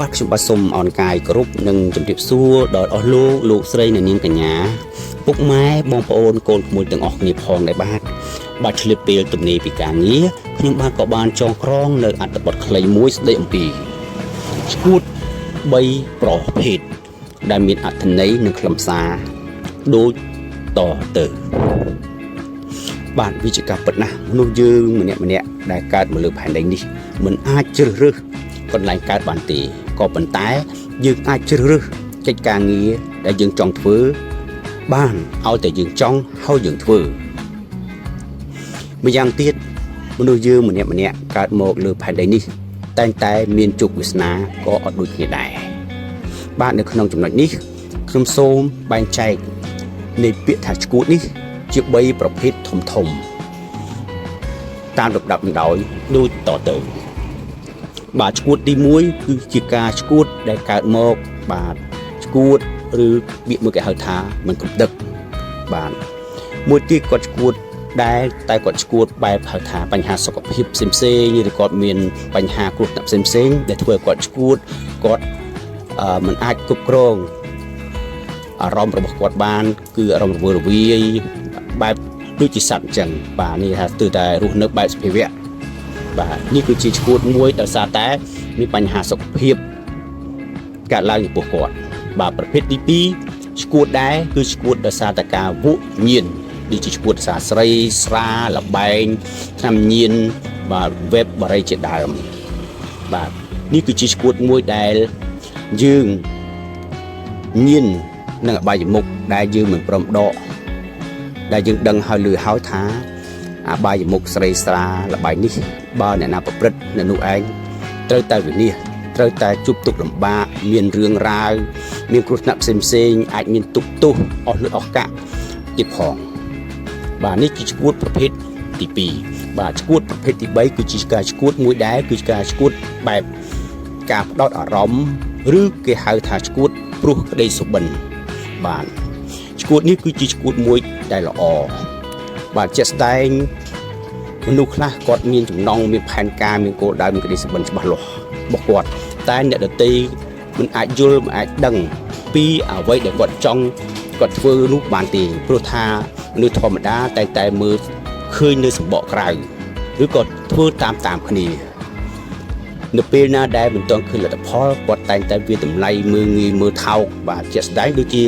បាទខ្ញុំបាទសូមអរកាយគ្រប់និងជម្រាបសួរដល់អស់លោកស្រីនិងនាងកញ្ញាពុកម៉ែបងប្អូនកូនក្មួយទាំងអស់គ្នាផងដែរបាទឆ្លៀតពេលទំនេរពីការងារខ្ញុំបាទក៏បានចងក្រងនៅអត្ថបទខ្លីមួយស្ដីអំពីឈួត3ប្រភេទដែលមានអត្ថន័យនិងខ្លឹមសារដូចតទៅបាទវិជ្ជាការពិតណាស់មនុស្សយើងម្នាក់ដែលកើតមកលើផែនដីនេះមិនអាចជ្រើសរើសកន្លែងកើតបានទេក៏ប៉ុន្តែយើងអាចជ្រើសរើសកិច្ចការងារដែលយើងចង់ធ្វើបានឲ្យតែយើងចង់ហើយយើងធ្វើម្យ៉ាងទៀតមនុស្សយើងម្នាក់កើតមកលើផែនដីនេះតែងតែមានជោគវាសនាក៏អត់ដូចគ្នាដែរបាទនៅក្នុងចំណុចនេះខ្ញុំសូមបែងចែកនៃពាក្យថាឈួតនេះជា3ប្រភេទធំតាមលំដាប់ដោយដូចតទៅបាទឈួតទី1គឺជាការឈួតដែលកើតមកបាទឈួតឬពាក្យមួយគេហៅថាមិនកំដឹកបាទមួយទៀតគាត់ឈួតដែលតែគាត់ឈួតបែបហៅថាបញ្ហាសុខភាពផ្សេងឬគាត់មានបញ្ហាគ្រោះថ្នាក់ផ្សេងដែលធ្វើឲ្យគាត់ឈួតគាត់មិនអាចគ្រប់គ្រងអារម្មណ៍របស់គាត់បានគឺអារម្មណ៍រវើរវាយបែបដូចជាសត្វអញ្ចឹងបាទនេះថាគឺតែរស់នៅបែបសភាវៈបាទនេះគឺជាឈួតមួយដោយសារតែមានបញ្ហាសុខភាពកើតឡើងចំពោះគាត់បាទប្រភេទទី2ឈួតដែរគឺឈួតដោយសារតែការវក់ញៀនដូចជាឈួតសារស្រីស្រាលបែងថ្នាំញៀនបាទវេបបរិយជាដើមបាទនេះគឺជាឈួតមួយដែលយើងញៀននឹងអបាយមុខដែលយើងមិនព្រមដកដែលយើងដឹងហើយលឺហើយថាអបាយមុខស្រីស្រាលបែងនេះបើអ្នកណាប្រព្រឹត្តនៅនោះឯងត្រូវតែវិនិច្ឆ័យត្រូវតែជួបទុក្ខលំបាកមានរឿងរ៉ាវមានគ្រោះថ្នាក់ផ្សេងអាចមានទុក្ខទោសអស់លុយអស់កាក់ទៀតផងបាទនេះជាឈួតប្រភេទទី2បាទឈួតប្រភេទទី3គឺជាការឈួតមួយដែរគឺការឈួតបែបការផ្ដោតអារម្មណ៍ឬគេហៅថាឈួតព្រោះក្តីសុបិនបាទឈួតនេះគឺជាឈួតមួយដែលល្អបាទជាក់ស្ដែងមនុស្សខ្លះគាត់មានចំណងមានផែនការមានគោលដៅមានក្តីសុបិនច្បាស់លាស់របស់គាត់តែអ្នកដទៃមិនអាចយល់មិនអាចដឹងពីអ្វីដែលគាត់ចង់គាត់ធ្វើនោះបានទេព្រោះថាមនុស្សធម្មតាតែមើលឃើញនៅសម្បកក្រៅឬក៏ធ្វើតាមគ្នានៅពេលណាដែលមិនទាន់ឃើញលទ្ធផលគាត់តែងតែវាតម្លៃមើលងាយមើលថោកបាទជាក់ស្ដែងដូចជា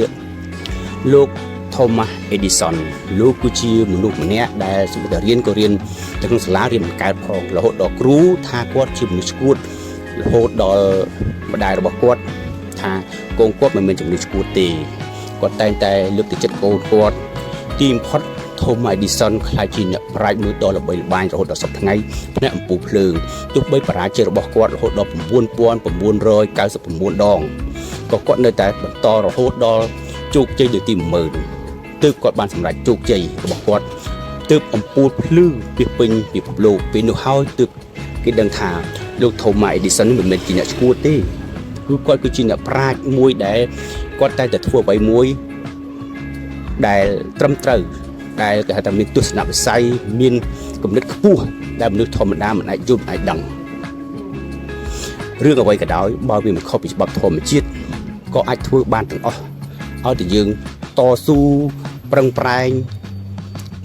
លោក Thomas Edison លោកគឺជាមនុស្សម្នាក់ដែលសម្រាប់រៀនក៏រៀននៅក្នុងសាលារៀនមិនកើតផងរហូតដល់គ្រូថាគាត់ជាមនុស្សឈួតរហូតដល់ម្ដាយរបស់គាត់ថាកូនគាត់មិនមានជំងឺឈួតទេគាត់តែងតែលើកទឹកចិត្តកូនគាត់ទីបំផុត Thomas Edison ក្លាយជាអ្នកប្រាជ្ញមួយដ៏ល្បីល្បាញរហូតដល់សប្តាហ៍ថ្ងៃផ្នែកអំពូលភ្លើងទោះបីបរាជ័យរបស់គាត់រហូតដល់9999ដងក៏គាត់នៅតែបន្តរហូតដល់ជោគជ័យលើទី10000ទើបគាត់បានសម្រេចជោគជ័យរបស់គាត់ទើបអំពូលភ្លើងពីពេញពិភពលោកពេលនោះហើយទើបគេដឹងថាលោក Thomas Edison មិនមែនជាអ្នកឈួតទេគឺគាត់គឺជាអ្នកប្រាជ្ញមួយដែលគាត់តែធ្វើអ្វីមួយដែលត្រឹមត្រូវដែលគេហៅថាមានទស្សនវិស័យមានគំនិតខ្ពស់ដែលមនុស្សធម្មតាមិនអាចយល់អាចដឹងរឿងអ្វីក៏ដោយបើវាមិនខុសពីច្បាប់ធម្មជាតិក៏អាចធ្វើបានទាំងអស់ឲ្យតែយើងតស៊ូប្រឹងប្រែង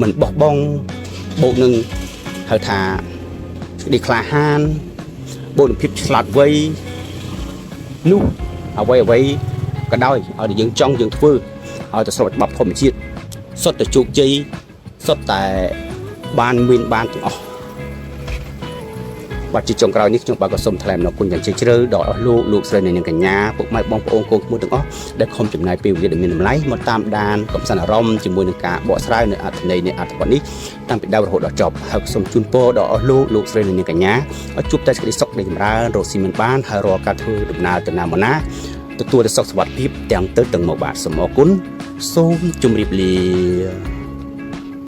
មិនបោះបង់បូកនឹងហៅថាសេចក្តីក្លាហានបូកនឹងភាពឆ្លាតវៃនោះអ្វីក៏ដោយឲ្យតែយើងចង់យើងធ្វើឲ្យតែស្របច្បាប់ធម្មជាតិសុទ្ធតែជោគជ័យសុទ្ធតែបានទាំងអស់បាទជាចុងក្រោយនេះខ្ញុំបាទក៏សូមថ្លែងអំណរគុណយ៉ាងជ្រាលជ្រៅដល់អស់លោកស្រីនិងនាងកញ្ញាពុកម៉ែបងប្អូនកូនក្មួយទាំងអស់ដែលខំចំណាយពេលវេលាដ៏មានតម្លៃមកតាមដានកំសាន្តអារម្មណ៍ជាមួយនឹងការបកស្រាយនៅអត្ថន័យនៃអត្ថបទនេះតាំងពីដើមរហូតដល់ចប់ហើយសូមជូនពរដល់អស់លោកស្រីនិងនាងកញ្ញាឲ្យជួបតែសេចក្តីសុខនៃចម្រើនរកស៊ីមិនបានហើយរាល់ការធ្វើដំណើរទៅណាមកណាទទួលតែសុខសុវត្ថិភាពទាំងទៅទាំងមកបាទសូមអរគុណសូមជម្រាបលា